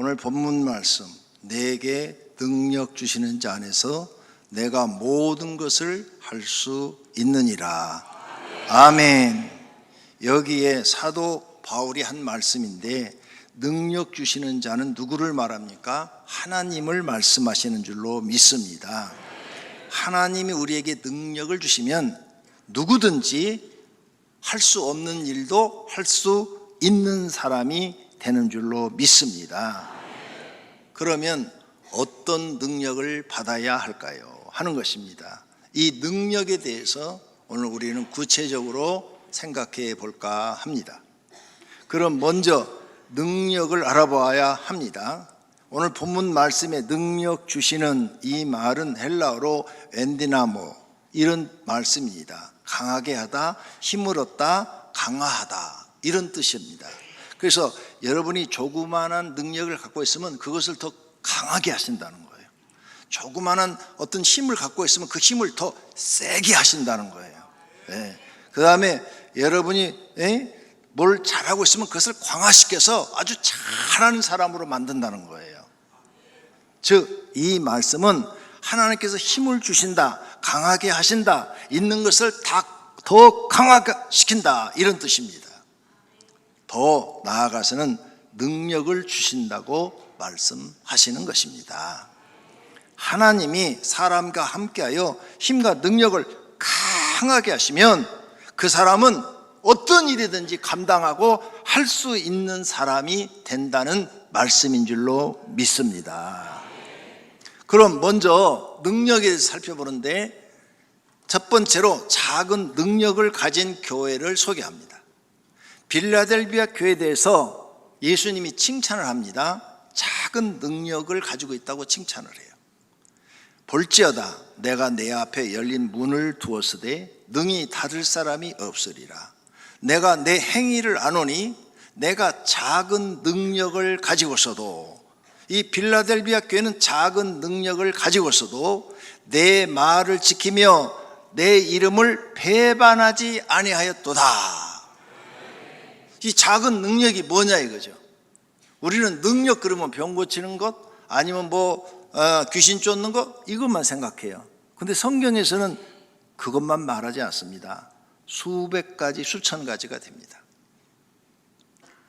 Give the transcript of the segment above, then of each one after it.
오늘 본문 말씀, 내게 능력 주시는 자 안에서 내가 모든 것을 할 수 있느니라. 아멘. 여기에 사도 바울이 한 말씀인데, 능력 주시는 자는 누구를 말합니까? 하나님을 말씀하시는 줄로 믿습니다. 하나님이 우리에게 능력을 주시면 누구든지 할 수 없는 일도 할 수 있는 사람이 되는 줄로 믿습니다. 그러면 어떤 능력을 받아야 할까요? 하는 것입니다. 이 능력에 대해서 오늘 우리는 구체적으로 생각해 볼까 합니다. 그럼 먼저 능력을 알아봐야 합니다. 오늘 본문 말씀에 능력 주시는 이 말은 헬라어로 엔디나모, 이런 말씀입니다. 강하게 하다, 힘을 얻다, 강화하다, 이런 뜻입니다. 그래서 여러분이 조그마한 능력을 갖고 있으면 그것을 더 강하게 하신다는 거예요. 조그마한 어떤 힘을 갖고 있으면 그 힘을 더 세게 하신다는 거예요. 그 다음에 여러분이 뭘 잘하고 있으면 그것을 강화시켜서 아주 잘하는 사람으로 만든다는 거예요. 즉, 이 말씀은 하나님께서 힘을 주신다, 강하게 하신다, 있는 것을 더 강하게 시킨다, 이런 뜻입니다. 더 나아가서는 능력을 주신다고 말씀하시는 것입니다. 하나님이 사람과 함께하여 힘과 능력을 강하게 하시면 그 사람은 어떤 일이든지 감당하고 할 수 있는 사람이 된다는 말씀인 줄로 믿습니다. 그럼 먼저 능력에 대해서 살펴보는데, 첫 번째로 작은 능력을 가진 교회를 소개합니다. 빌라델비아 교회에 대해서 예수님이 칭찬을 합니다. 작은 능력을 가지고 있다고 칭찬을 해요. 볼지어다 내가 내 앞에 열린 문을 두었으되 능히 닫을 사람이 없으리라. 내가 내 행위를 아노니 내가 작은 능력을 가지고서도, 이 빌라델비아 교회는 작은 능력을 가지고서도 내 말을 지키며 내 이름을 배반하지 아니하였도다. 이 작은 능력이 뭐냐 이거죠. 우리는 능력 그러면 병 고치는 것, 아니면 귀신 쫓는 것, 이것만 생각해요. 근데 성경에서는 그것만 말하지 않습니다. 수백 가지, 수천 가지가 됩니다.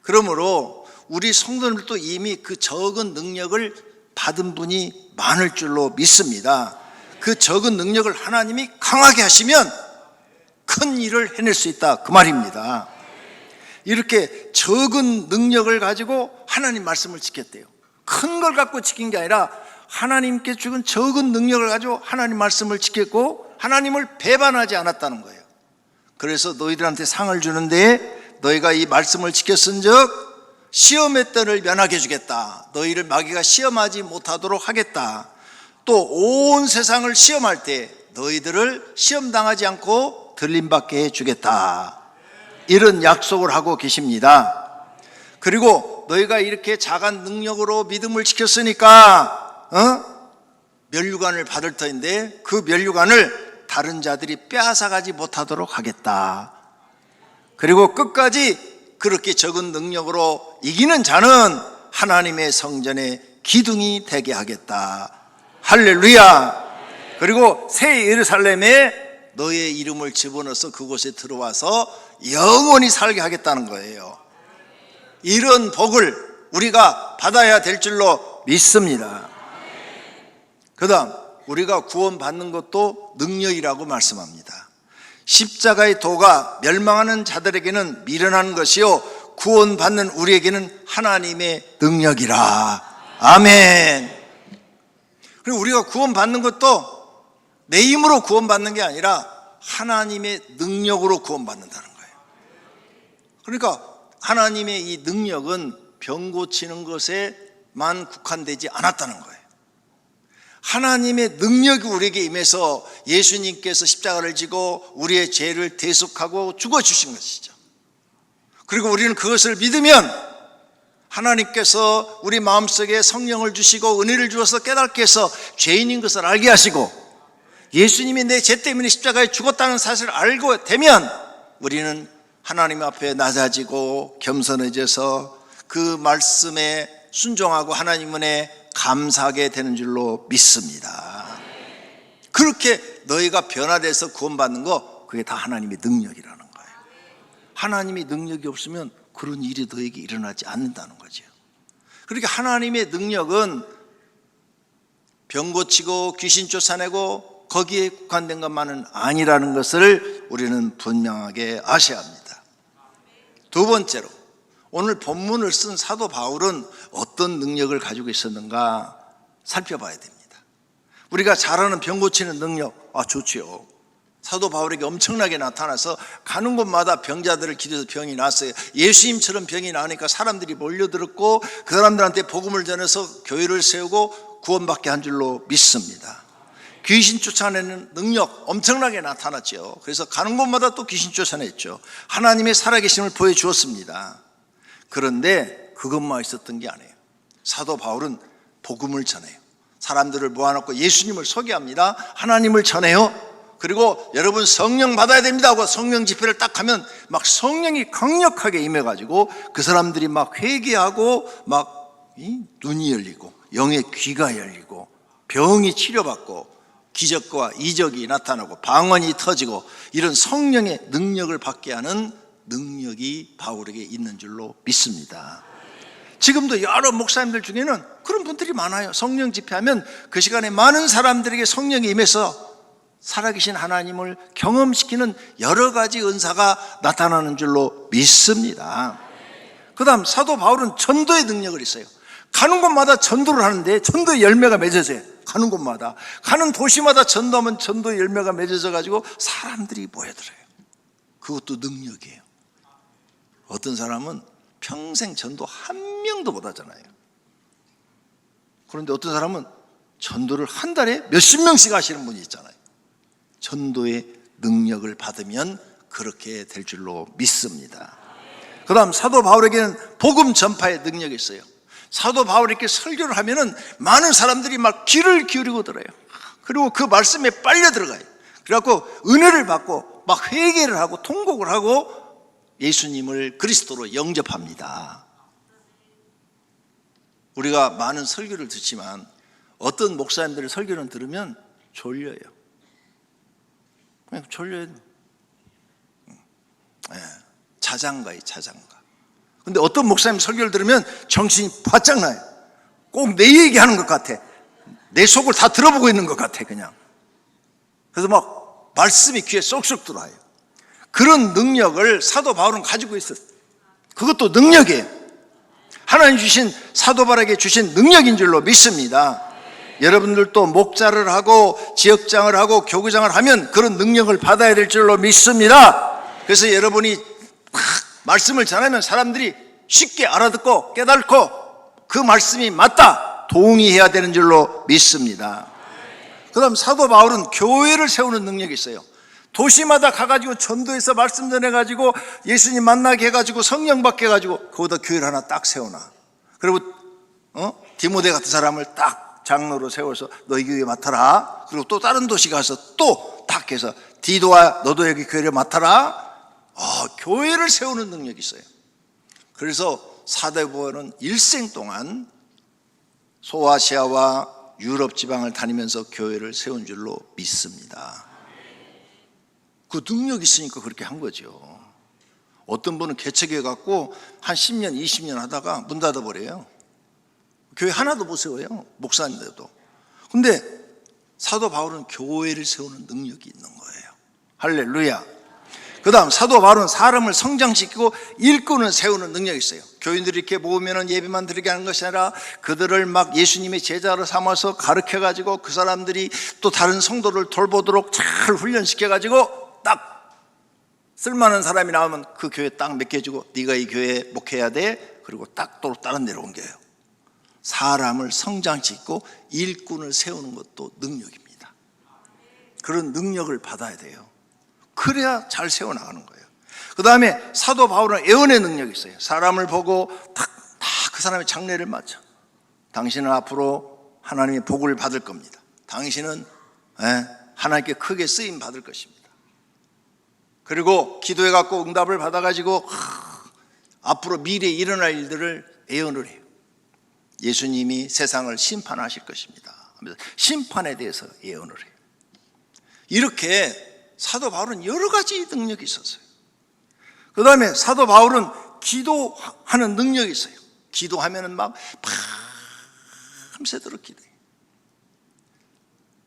그러므로 우리 성도들도 이미 그 적은 능력을 받은 분이 많을 줄로 믿습니다. 그 적은 능력을 하나님이 강하게 하시면 큰 일을 해낼 수 있다, 그 말입니다. 이렇게 적은 능력을 가지고 하나님 말씀을 지켰대요. 큰 걸 갖고 지킨 게 아니라 하나님께 주신 적은 능력을 가지고 하나님 말씀을 지켰고 하나님을 배반하지 않았다는 거예요. 그래서 너희들한테 상을 주는데 너희가 이 말씀을 지켰은즉 시험의 때를 면하게 해주겠다. 너희를 마귀가 시험하지 못하도록 하겠다. 또 온 세상을 시험할 때 너희들을 시험당하지 않고 들림받게 해주겠다. 이런 약속을 하고 계십니다. 그리고 너희가 이렇게 작은 능력으로 믿음을 지켰으니까 면류관을 받을 터인데 그 면류관을 다른 자들이 빼앗아가지 못하도록 하겠다. 그리고 끝까지 그렇게 적은 능력으로 이기는 자는 하나님의 성전의 기둥이 되게 하겠다. 할렐루야. 그리고 새 예루살렘에 너의 이름을 집어넣어서 그곳에 들어와서 영원히 살게 하겠다는 거예요. 이런 복을 우리가 받아야 될 줄로 믿습니다. 그 다음, 우리가 구원받는 것도 능력이라고 말씀합니다. 십자가의 도가 멸망하는 자들에게는 미련한 것이요 구원받는 우리에게는 하나님의 능력이라. 아멘. 그리고 우리가 구원받는 것도 내 힘으로 구원받는 게 아니라 하나님의 능력으로 구원받는다는 거예요. 그러니까 하나님의 이 능력은 병 고치는 것에만 국한되지 않았다는 거예요. 하나님의 능력이 우리에게 임해서 예수님께서 십자가를 지고 우리의 죄를 대속하고 죽어주신 것이죠. 그리고 우리는 그것을 믿으면 하나님께서 우리 마음속에 성령을 주시고 은혜를 주어서 깨닫게 해서 죄인인 것을 알게 하시고 예수님이 내 죄 때문에 십자가에 죽었다는 사실을 알고 되면 우리는 하나님 앞에 낮아지고 겸손해져서 그 말씀에 순종하고 하나님 은혜에 감사하게 되는 줄로 믿습니다. 그렇게 너희가 변화돼서 구원받는 거, 그게 다 하나님의 능력이라는 거예요. 하나님의 능력이 없으면 그런 일이 너에게 일어나지 않는다는 거죠. 그렇게 하나님의 능력은 병 고치고 귀신 쫓아내고 거기에 국한된 것만은 아니라는 것을 우리는 분명하게 아셔야 합니다. 두 번째로, 오늘 본문을 쓴 사도 바울은 어떤 능력을 가지고 있었는가 살펴봐야 됩니다. 우리가 잘 아는 병 고치는 능력, 좋지요. 사도 바울에게 엄청나게 나타나서 가는 곳마다 병자들을 기도해서 병이 났어요. 예수님처럼 병이 나니까 사람들이 몰려들었고 그 사람들한테 복음을 전해서 교회를 세우고 구원받게 한 줄로 믿습니다. 귀신 쫓아내는 능력 엄청나게 나타났죠. 그래서 가는 곳마다 또 귀신 쫓아냈죠. 하나님의 살아계심을 보여주었습니다. 그런데 그것만 있었던 게 아니에요. 사도 바울은 복음을 전해요. 사람들을 모아놓고 예수님을 소개합니다. 하나님을 전해요. 그리고 여러분 성령 받아야 됩니다 하고 성령 집회를 딱 하면 막 성령이 강력하게 임해가지고 그 사람들이 막 회개하고 막 눈이 열리고 영의 귀가 열리고 병이 치료받고 기적과 이적이 나타나고 방언이 터지고 이런 성령의 능력을 받게 하는 능력이 바울에게 있는 줄로 믿습니다. 지금도 여러 목사님들 중에는 그런 분들이 많아요. 성령 집회하면 그 시간에 많은 사람들에게 성령이 임해서 살아계신 하나님을 경험시키는 여러 가지 은사가 나타나는 줄로 믿습니다. 그 다음 사도 바울은 전도의 능력을 있어요. 가는 곳마다 전도를 하는데 전도의 열매가 맺어져요. 가는 곳마다, 가는 도시마다 전도하면 전도의 열매가 맺어져 가지고 사람들이 모여들어요. 그것도 능력이에요. 어떤 사람은 평생 전도 한 명도 못 하잖아요. 그런데 어떤 사람은 전도를 한 달에 몇십 명씩 하시는 분이 있잖아요. 전도의 능력을 받으면 그렇게 될 줄로 믿습니다. 그 다음 사도 바울에게는 복음 전파의 능력이 있어요. 사도 바울이 이렇게 설교를 하면은 많은 사람들이 막 귀를 기울이고 들어요. 그리고 그 말씀에 빨려 들어가요. 그래갖고 은혜를 받고 막 회개를 하고 통곡을 하고 예수님을 그리스도로 영접합니다. 우리가 많은 설교를 듣지만 어떤 목사님들의 설교를 들으면 졸려요. 그냥 졸려요. 자장가예요, 자장가. 근데 어떤 목사님 설교를 들으면 정신이 바짝 나요. 꼭 내 얘기하는 것 같아. 내 속을 다 들어보고 있는 것 같아, 그냥. 그래서 막 말씀이 귀에 쏙쏙 들어와요. 그런 능력을 사도 바울은 가지고 있었어요. 그것도 능력이에요. 하나님 주신 사도 바울에게 주신 능력인 줄로 믿습니다. 여러분들도 목자를 하고 지역장을 하고 교구장을 하면 그런 능력을 받아야 될 줄로 믿습니다. 그래서 여러분이 말씀을 전하면 사람들이 쉽게 알아듣고 깨닫고 그 말씀이 맞다 동의해야 되는 줄로 믿습니다. 그 다음 사도 바울은 교회를 세우는 능력이 있어요. 도시마다 가가지고 전도해서 말씀 전해가지고 예수님 만나게 해가지고 성령 받게 해가지고 거기다 교회를 하나 딱 세워놔. 그리고 디모데 같은 사람을 딱 장로로 세워서 너희 교회 맡아라. 그리고 또 다른 도시 가서 또 딱 해서 디도와 너도 여기 교회를 맡아라. 교회를 세우는 능력이 있어요. 그래서 사도 바울은 일생 동안 소아시아와 유럽 지방을 다니면서 교회를 세운 줄로 믿습니다. 그 능력이 있으니까 그렇게 한 거죠. 어떤 분은 개척해 갖고 한 10년, 20년 하다가 문 닫아버려요. 교회 하나도 못 세워요. 목사인데도. 근데 사도 바울은 교회를 세우는 능력이 있는 거예요. 할렐루야. 그 다음 사도 바울은 사람을 성장시키고 일꾼을 세우는 능력이 있어요. 교인들이 이렇게 모으면 예배만 드리게 하는 것이 아니라 그들을 막 예수님의 제자로 삼아서 가르쳐가지고 그 사람들이 또 다른 성도를 돌보도록 잘 훈련시켜가지고 딱 쓸만한 사람이 나오면 그 교회 딱 맡겨주고 네가 이 교회에 목회해야 돼. 그리고 딱 또 다른 데로 옮겨요. 사람을 성장시키고 일꾼을 세우는 것도 능력입니다. 그런 능력을 받아야 돼요. 그래야 잘 세워나가는 거예요. 그 다음에 사도 바울은 예언의 능력이 있어요. 사람을 보고 다 그 사람의 장래를 맞춰. 당신은 앞으로 하나님의 복을 받을 겁니다. 당신은 하나님께 크게 쓰임 받을 것입니다. 그리고 기도해 갖고 응답을 받아 가지고 앞으로 미래에 일어날 일들을 예언을 해요. 예수님이 세상을 심판하실 것입니다 하면서 심판에 대해서 예언을 해요. 이렇게 사도 바울은 여러 가지 능력이 있었어요. 그 다음에 사도 바울은 기도하는 능력이 있어요. 기도하면은 막 밤새도록 기도해요.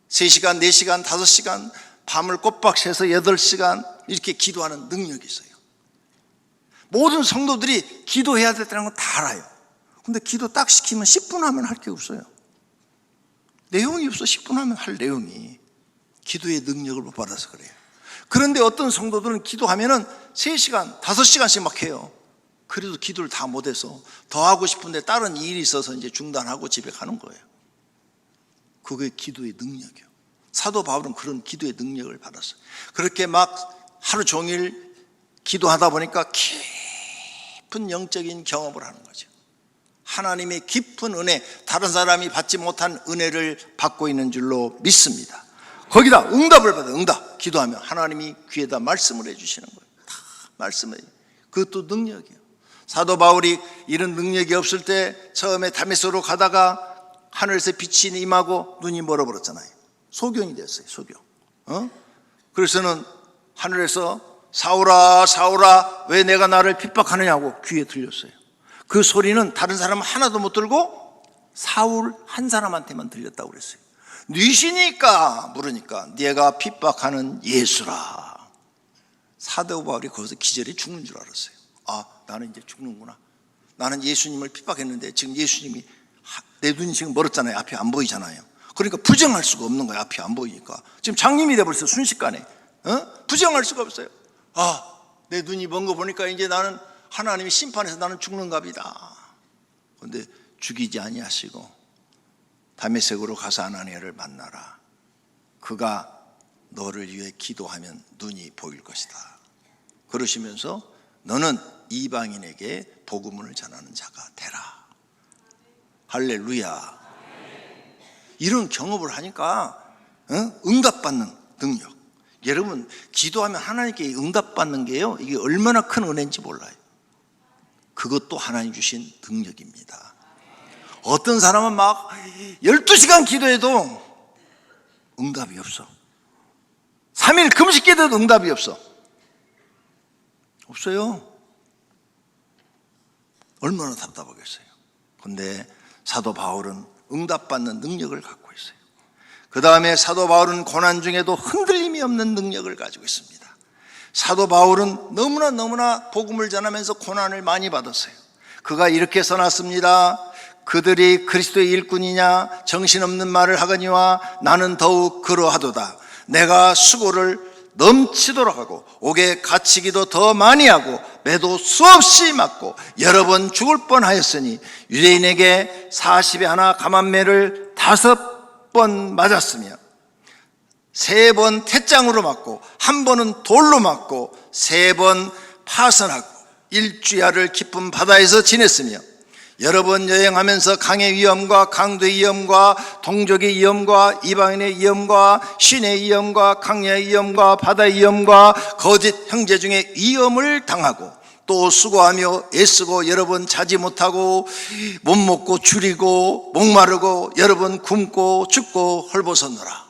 3시간, 4시간, 5시간 밤을 꼬박 새서 8시간 이렇게 기도하는 능력이 있어요. 모든 성도들이 기도해야 된다는 건 다 알아요. 근데 기도 딱 시키면 10분 하면 할 게 없어요. 내용이 없어. 10분 하면 할 내용이. 기도의 능력을 못 받아서 그래요. 그런데 어떤 성도들은 기도하면은 3시간, 5시간씩 막 해요. 그래도 기도를 다 못해서 더 하고 싶은데 다른 일이 있어서 이제 중단하고 집에 가는 거예요. 그게 기도의 능력이에요. 사도 바울은 그런 기도의 능력을 받았어요. 그렇게 막 하루 종일 기도하다 보니까 깊은 영적인 경험을 하는 거죠. 하나님의 깊은 은혜, 다른 사람이 받지 못한 은혜를 받고 있는 줄로 믿습니다. 거기다 응답을 받아요. 응답. 기도하면 하나님이 귀에다 말씀을 해주시는 거예요. 다 말씀을. 그것도 능력이에요. 사도 바울이 이런 능력이 없을 때 처음에 다메섹으로 가다가 하늘에서 빛이 임하고 눈이 멀어버렸잖아요. 소경이 됐어요. 소경. 그래서는 하늘에서 사울아 사울아 왜 내가 나를 핍박하느냐고 귀에 들렸어요. 그 소리는 다른 사람은 하나도 못 들고 사울 한 사람한테만 들렸다고 그랬어요. 누구시니까 물으니까 네가 핍박하는 예수라. 사도 바울이 거기서 기절해 죽는 줄 알았어요. 아, 나는 이제 죽는구나. 나는 예수님을 핍박했는데 지금 예수님이 내 눈이 지금 멀었잖아요. 앞이 안 보이잖아요. 그러니까 부정할 수가 없는 거예요. 앞이 안 보이니까. 지금 장님이 돼버렸어요. 순식간에. 부정할 수가 없어요. 아, 내 눈이 먼 거 보니까 이제 나는 하나님이 심판해서 나는 죽는갑이다. 그런데 죽이지 아니하시고 다메섹으로 가서 아나니아를 만나라. 그가 너를 위해 기도하면 눈이 보일 것이다. 그러시면서 너는 이방인에게 복음을 전하는 자가 되라. 할렐루야. 이런 경험을 하니까 응답받는 능력. 여러분 기도하면 하나님께 응답받는 게요, 이게 얼마나 큰 은혜인지 몰라요. 그것도 하나님 주신 능력입니다. 어떤 사람은 막 12시간 기도해도 응답이 없어. 3일 금식 기도해도 응답이 없어. 없어요. 얼마나 답답하겠어요. 그런데 사도 바울은 응답받는 능력을 갖고 있어요. 그 다음에 사도 바울은 고난 중에도 흔들림이 없는 능력을 가지고 있습니다. 사도 바울은 너무나 복음을 전하면서 고난을 많이 받았어요. 그가 이렇게 써놨습니다. 그들이 그리스도의 일꾼이냐 정신없는 말을 하거니와 나는 더욱 그러하도다. 내가 수고를 넘치도록 하고 옥에 갇히기도 더 많이 하고 매도 수없이 맞고 여러 번 죽을 뻔하였으니 유대인에게 40에 하나 감한매를 5번 맞았으며 3번 태장으로 맞고 1번은 돌로 맞고 3번 파선하고 일주야를 깊은 바다에서 지냈으며 여러 번 여행하면서 강의 위험과 강도의 위험과 동족의 위험과 이방인의 위험과 신의 위험과 강야의 위험과 바다의 위험과 거짓 형제 중에 위험을 당하고 또 수고하며 애쓰고 여러 번 자지 못하고 못 먹고 줄이고 목마르고 여러 번 굶고 죽고 헐벗었노라.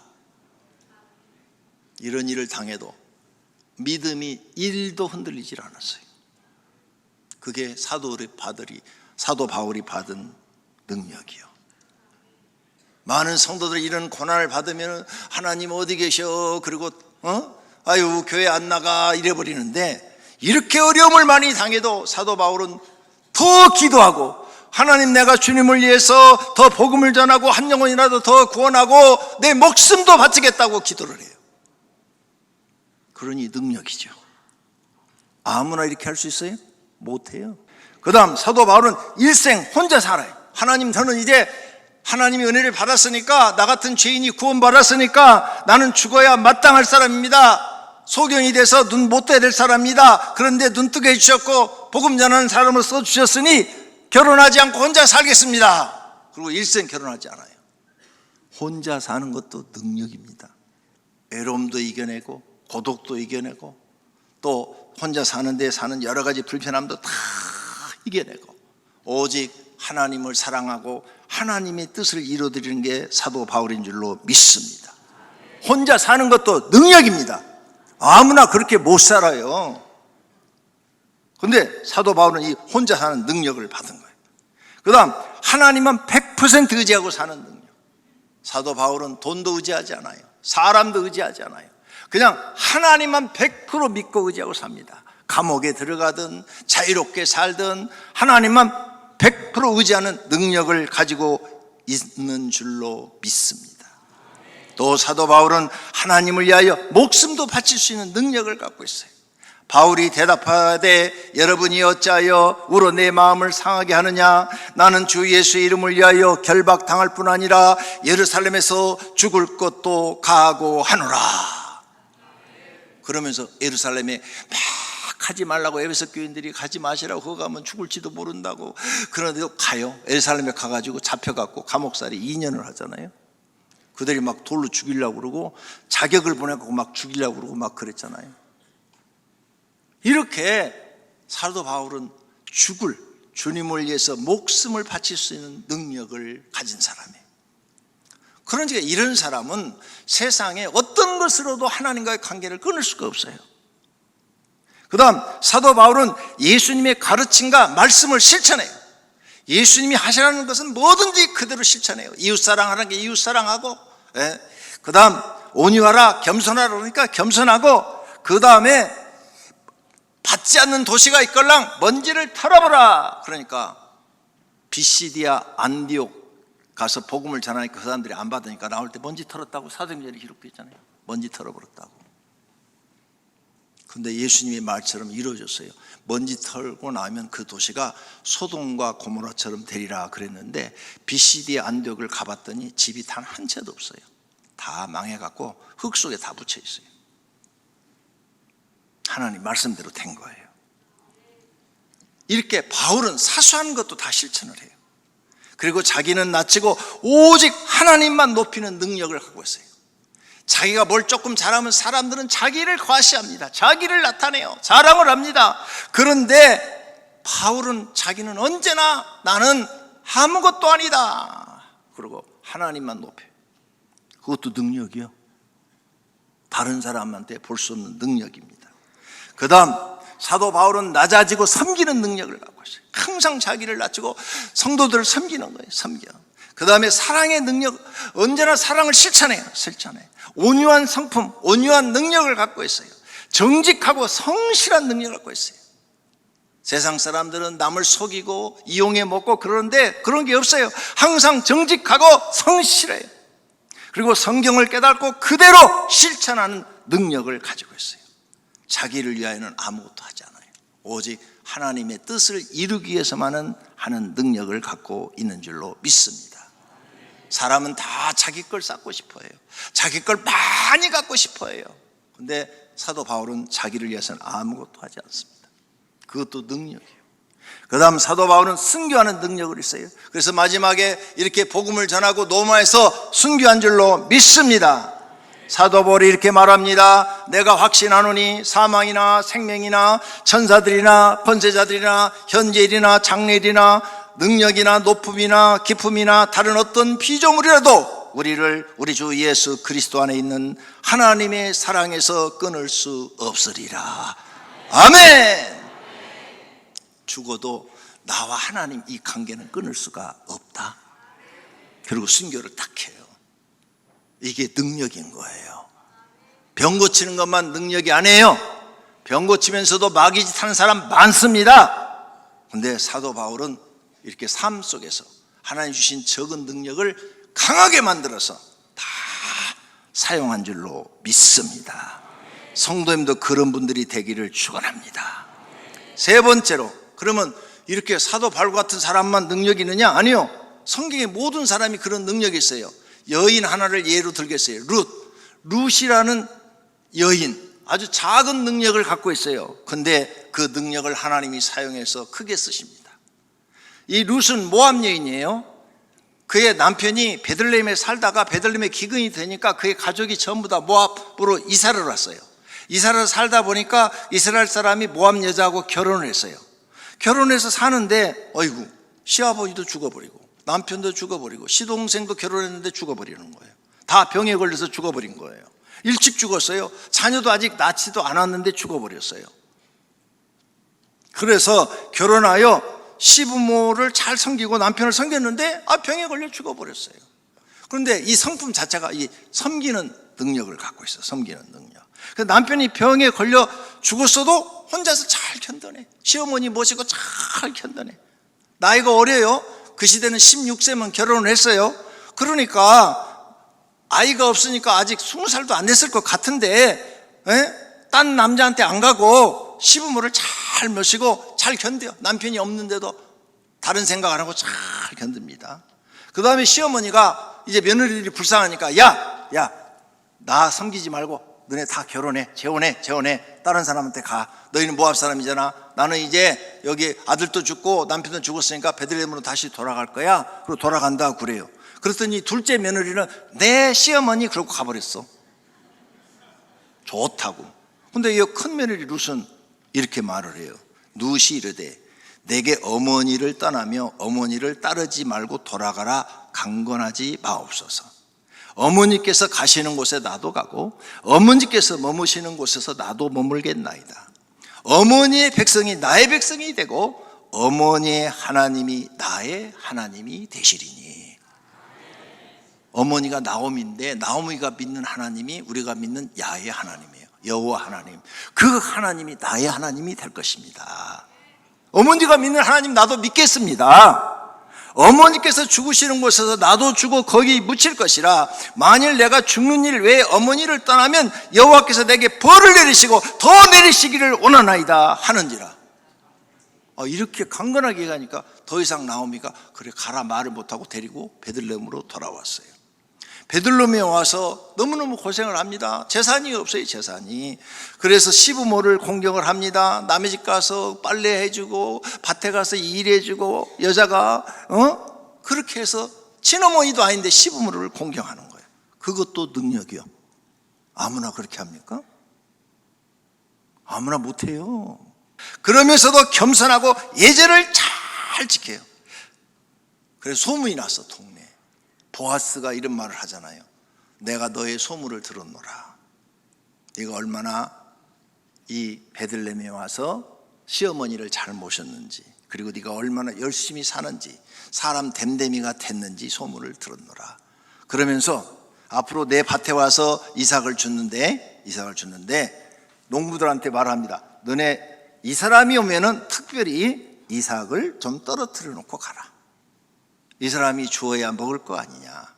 이런 일을 당해도 믿음이 1도 흔들리질 않았어요. 그게 사도 바울이 받은 능력이요. 많은 성도들이 이런 고난을 받으면 하나님 어디 계셔? 그리고 아유 교회 안 나가 이래버리는데, 이렇게 어려움을 많이 당해도 사도 바울은 더 기도하고 하나님 내가 주님을 위해서 더 복음을 전하고 한 영혼이라도 더 구원하고 내 목숨도 바치겠다고 기도를 해요. 그러니 능력이죠. 아무나 이렇게 할 수 있어요? 못해요. 그 다음 사도 바울은 일생 혼자 살아요. 하나님, 저는 이제 하나님의 은혜를 받았으니까, 나 같은 죄인이 구원받았으니까 나는 죽어야 마땅할 사람입니다. 소경이 돼서 눈 못 떠야 될 사람입니다. 그런데 눈 뜨게 해주셨고 복음 전하는 사람을 써주셨으니 결혼하지 않고 혼자 살겠습니다. 그리고 일생 결혼하지 않아요. 혼자 사는 것도 능력입니다. 외로움도 이겨내고 고독도 이겨내고 또 혼자 사는데 사는 여러 가지 불편함도 다 이겨내고 오직 하나님을 사랑하고 하나님의 뜻을 이루어드리는 게 사도 바울인 줄로 믿습니다. 혼자 사는 것도 능력입니다. 아무나 그렇게 못 살아요. 그런데 사도 바울은 이 혼자 사는 능력을 받은 거예요. 그 다음 하나님만 100% 의지하고 사는 능력. 사도 바울은 돈도 의지하지 않아요. 사람도 의지하지 않아요. 그냥 하나님만 100% 믿고 의지하고 삽니다. 감옥에 들어가든 자유롭게 살든 하나님만 100% 의지하는 능력을 가지고 있는 줄로 믿습니다. 또 사도 바울은 하나님을 위하여 목숨도 바칠 수 있는 능력을 갖고 있어요. 바울이 대답하되 여러분이 어찌하여 우로 내 마음을 상하게 하느냐? 나는 주 예수의 이름을 위하여 결박당할 뿐 아니라 예루살렘에서 죽을 것도 각오하노라. 그러면서 예루살렘에 막 가지 말라고 에베소 교인들이 가지 마시라고 거기 가면 죽을지도 모른다고 그런데도 가요. 예루살렘에 가가지고 잡혀갖고 감옥살이 2년을 하잖아요. 그들이 막 돌로 죽이려고 그러고 자격을 보내고 막 죽이려고 그러고 막 그랬잖아요. 이렇게 사도 바울은 죽을 주님을 위해서 목숨을 바칠 수 있는 능력을 가진 사람이에요. 그러니까 이런 사람은 세상에 어떤 것으로도 하나님과의 관계를 끊을 수가 없어요. 그 다음 사도 바울은 예수님의 가르침과 말씀을 실천해요. 예수님이 하시라는 것은 뭐든지 그대로 실천해요. 이웃사랑하라는 게 이웃사랑하고, 그 다음 온유하라 겸손하라 그러니까 겸손하고, 그 다음에 받지 않는 도시가 있걸랑 먼지를 털어보라 그러니까 비시디아 안디옥 가서 복음을 전하니까 그 사람들이 안 받으니까 나올 때 먼지 털었다고 사도행전에 기록되어 있잖아요. 먼지 털어버렸다고. 근데 예수님의 말처럼 이루어졌어요. 먼지 털고 나면 그 도시가 소돔과 고모라처럼 되리라 그랬는데 비시디아 안디옥을 가봤더니 집이 단 한 채도 없어요. 다 망해갖고 흙 속에 다 묻혀 있어요. 하나님 말씀대로 된 거예요. 이렇게 바울은 사소한 것도 다 실천을 해요. 그리고 자기는 낮추고 오직 하나님만 높이는 능력을 갖고 있어요. 자기가 뭘 조금 잘하면 사람들은 자기를 과시합니다. 자기를 나타내요. 자랑을 합니다. 그런데 바울은 자기는 언제나 나는 아무것도 아니다 그러고 하나님만 높여요. 그것도 능력이요. 다른 사람한테 볼 수 없는 능력입니다. 그 다음 사도 바울은 낮아지고 섬기는 능력을 갖고 있어요. 항상 자기를 낮추고 성도들을 섬기는 거예요. 섬겨. 그 다음에 사랑의 능력, 언제나 사랑을 실천해요. 온유한 성품, 온유한 능력을 갖고 있어요. 정직하고 성실한 능력을 갖고 있어요. 세상 사람들은 남을 속이고 이용해 먹고 그러는데 그런 게 없어요. 항상 정직하고 성실해요. 그리고 성경을 깨닫고 그대로 실천하는 능력을 가지고 있어요. 자기를 위하여는 아무것도 하지 않아요. 오직 하나님의 뜻을 이루기 위해서만은 하는 능력을 갖고 있는 줄로 믿습니다. 사람은 다 자기 걸 쌓고 싶어해요. 자기 걸 많이 갖고 싶어해요. 근데 사도 바울은 자기를 위해서는 아무것도 하지 않습니다. 그것도 능력이에요. 그 다음 사도 바울은 순교하는 능력을 있어요. 그래서 마지막에 이렇게 복음을 전하고 로마에서 순교한 줄로 믿습니다. 사도 바울이 이렇게 말합니다. 내가 확신하노니 사망이나 생명이나 천사들이나 번제자들이나 현재일이나 장래일이나 능력이나 높음이나 깊음이나 다른 어떤 피조물이라도 우리를 우리 주 예수 그리스도 안에 있는 하나님의 사랑에서 끊을 수 없으리라. 아멘. 죽어도 나와 하나님 이 관계는 끊을 수가 없다. 그리고 순교를 딱 해요. 이게 능력인 거예요. 병 고치는 것만 능력이 아니에요. 병 고치면서도 마귀짓 하는 사람 많습니다. 그런데 사도 바울은 이렇게 삶 속에서 하나님 주신 적은 능력을 강하게 만들어서 다 사용한 줄로 믿습니다. 성도님도 그런 분들이 되기를 축원합니다. 세 번째로, 그러면 이렇게 사도 바울 같은 사람만 능력이 있느냐? 아니요. 성경의 모든 사람이 그런 능력이 있어요. 여인 하나를 예로 들겠어요. 룻이라는 여인, 아주 작은 능력을 갖고 있어요. 근데 그 능력을 하나님이 사용해서 크게 쓰십니다. 이 룻은 모압 여인이에요. 그의 남편이 베들레헴에 살다가 베들레헴에 기근이 되니까 그의 가족이 전부 다 모압으로 이사를 왔어요. 이사를 살다 보니까 이스라엘 사람이 모압 여자하고 결혼을 했어요. 결혼해서 사는데 어이구 시아버지도 죽어버리고 남편도 죽어버리고 시동생도 결혼했는데 죽어버리는 거예요. 다 병에 걸려서 죽어버린 거예요. 일찍 죽었어요. 자녀도 아직 낳지도 않았는데 죽어버렸어요. 그래서 결혼하여 시부모를 잘 섬기고 남편을 섬겼는데 병에 걸려 죽어버렸어요. 그런데 이 성품 자체가 이 섬기는 능력을 갖고 있어요. 섬기는 능력. 남편이 병에 걸려 죽었어도 혼자서 잘 견뎌내. 시어머니 모시고 잘 견뎌내. 나이가 어려요. 그 시대는 16세면 결혼을 했어요. 그러니까 아이가 없으니까 아직 20살도 안 됐을 것 같은데 딴 남자한테 안 가고 시부모를 잘 모시고 잘 견뎌요. 남편이 없는데도 다른 생각 안 하고 잘 견딥니다. 그 다음에 시어머니가 이제 며느리들이 불쌍하니까 야 나 섬기지 말고 너네 다 결혼해. 재혼해. 다른 사람한테 가. 너희는 모압 사람이잖아. 나는 이제 여기 아들도 죽고 남편도 죽었으니까 베들레헴으로 다시 돌아갈 거야. 그리고 돌아간다 그래요. 그랬더니 둘째 며느리는 내 시어머니 그러고 가버렸어. 좋다고. 근데 이 큰 며느리 룻은 이렇게 말을 해요. 룻이 이르되 내게 어머니를 떠나며 어머니를 따르지 말고 돌아가라. 강권하지 마옵소서. 어머니께서 가시는 곳에 나도 가고 어머니께서 머무시는 곳에서 나도 머물겠나이다. 어머니의 백성이 나의 백성이 되고 어머니의 하나님이 나의 하나님이 되시리니. 어머니가 나오미인데 나오미가 믿는 하나님이 우리가 믿는 야훼 하나님이에요. 여호와 하나님. 그 하나님이 나의 하나님이 될 것입니다. 어머니가 믿는 하나님 나도 믿겠습니다. 어머니께서 죽으시는 곳에서 나도 죽어 거기 묻힐 것이라. 만일 내가 죽는 일 외에 어머니를 떠나면 여호와께서 내게 벌을 내리시고 더 내리시기를 원하나이다 하는지라. 이렇게 강건하게 가니까 더 이상 나오미가 그래 가라 말을 못하고 데리고 베들레헴으로 돌아왔어요. 베들레헴에 와서 너무너무 고생을 합니다. 재산이 없어요. 재산이. 그래서 시부모를 공경을 합니다. 남의 집 가서 빨래 해주고 밭에 가서 일해주고 여자가 그렇게 해서 친어머니도 아닌데 시부모를 공경하는 거예요. 그것도 능력이요. 아무나 그렇게 합니까? 아무나 못해요. 그러면서도 겸손하고 예절을 잘 지켜요. 그래서 소문이 났어. 동네 보아스가 이런 말을 하잖아요. 내가 너의 소문을 들었노라. 네가 얼마나 이 베들레헴에 와서 시어머니를 잘 모셨는지, 그리고 네가 얼마나 열심히 사는지, 사람 댐댐이가 됐는지 소문을 들었노라. 그러면서 앞으로 내 밭에 와서 이삭을 줬는데 농부들한테 말합니다. 너네 이 사람이 오면은 특별히 이삭을 좀 떨어뜨려 놓고 가라. 이 사람이 주어야 먹을 거 아니냐.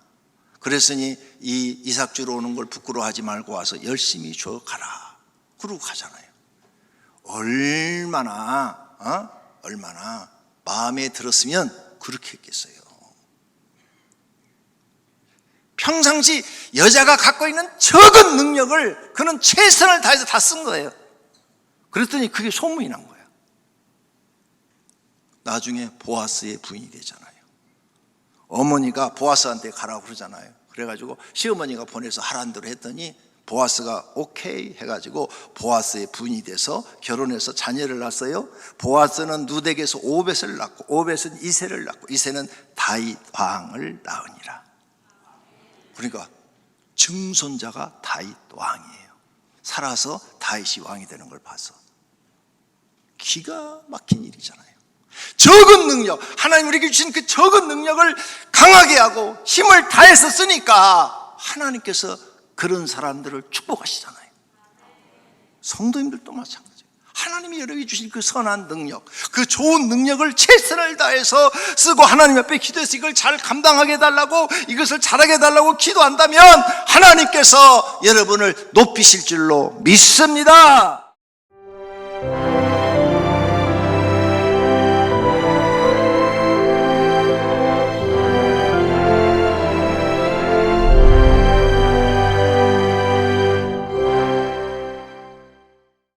그랬으니 이 이삭 주러 오는 걸 부끄러워하지 말고 와서 열심히 줘 가라. 그러고 가잖아요. 얼마나 마음에 들었으면 그렇게 했겠어요. 평상시 여자가 갖고 있는 적은 능력을 그는 최선을 다해서 다 쓴 거예요. 그랬더니 그게 소문이 난 거예요. 나중에 보아스의 부인이 되잖아요. 어머니가 보아스한테 가라고 그러잖아요. 그래가지고 시어머니가 보내서 하라는 대로 했더니 보아스가 오케이 해가지고 보아스의 부인이 돼서 결혼해서 자녀를 낳았어요. 보아스는 누덱에서 오벳을 낳고 오벳은 이새를 낳고 이새는 다윗 왕을 낳으니라. 그러니까 증손자가 다윗 왕이에요. 살아서 다윗이 왕이 되는 걸 봐서 기가 막힌 일이잖아요. 적은 능력, 하나님 우리에게 주신 그 적은 능력을 강하게 하고 힘을 다해서 쓰니까 하나님께서 그런 사람들을 축복하시잖아요. 성도님들도 마찬가지예요. 하나님이 여러분에게 주신 그 선한 능력, 그 좋은 능력을 최선을 다해서 쓰고 하나님 앞에 기도해서 이걸 잘 감당하게 해달라고, 이것을 잘하게 해달라고 기도한다면 하나님께서 여러분을 높이실 줄로 믿습니다.